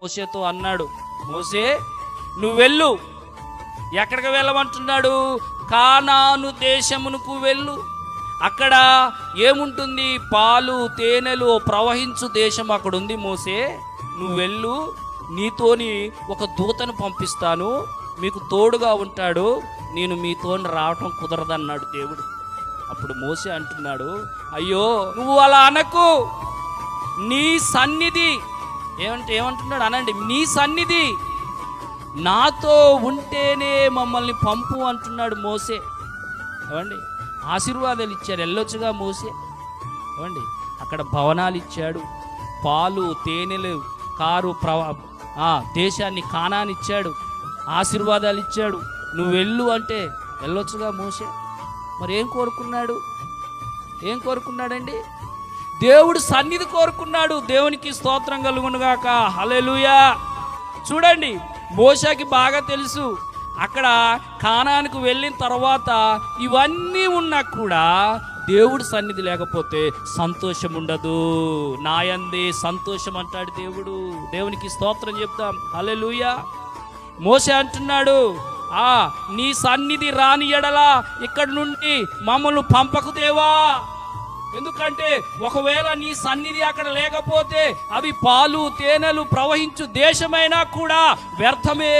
మోషేతో అన్నాడు, మోషే నువ్వు వెళ్ళు. ఎక్కడికి వెళ్ళమంటున్నాడు? కానాను దేశమునకు వెళ్ళు. అక్కడ ఏముంటుంది? పాలు తేనెలు ప్రవహించు దేశం అక్కడ ఉంది. మోషే నువ్వు వెళ్ళు, నీతోని ఒక దూతను పంపిస్తాను, మీకు తోడుగా ఉంటాడు, నేను మీతోని రావటం కుదరదన్నాడు దేవుడు. అప్పుడు మోషే అంటున్నాడు, అయ్యో నువ్వు అలా అనకు, నీ సన్నిధి ఏమంటున్నాడు అనండి, నీ సన్నిధి నాతో ఉంటేనే మమ్మల్ని పంపు అంటున్నాడు మోషే. ఏమండి, ఆశీర్వాదాలు ఇచ్చాడు, వెళ్ళొచ్చుగా మోషే. ఏమండి, అక్కడ భవనాలు ఇచ్చాడు, పాలు తేనెలు కారు దేశాన్ని కానానిచ్చాడు, ఆశీర్వాదాలు ఇచ్చాడు. నువ్వు వెళ్ళు అంటే వెళ్ళొచ్చుగా మోషే. మరి ఏం కోరుకున్నాడండి? దేవుడు సన్నిధి కోరుకున్నాడు. దేవునికి స్తోత్రం కలుగునుగాక, హల్లెలూయా. చూడండి, మోషేకి బాగా తెలుసు, అక్కడ కానానికి వెళ్ళిన తర్వాత ఇవన్నీ ఉన్నా కూడా దేవుడు సన్నిధి లేకపోతే సంతోషం ఉండదు. నాయందే సంతోషం అంటాడు దేవుడు. దేవునికి స్తోత్రం చెప్తాం, హల్లెలూయా. మోషే అంటున్నాడు, నీ సన్నిధి రాని ఎడలా ఇక్కడి నుండి మమ్మల్ని పంపకు దేవా. ఎందుకంటే ఒకవేళ నీ సన్నిధి అక్కడ లేకపోతే అవి పాలు తేనెలు ప్రవహించు దేశమైనా కూడా వ్యర్థమే.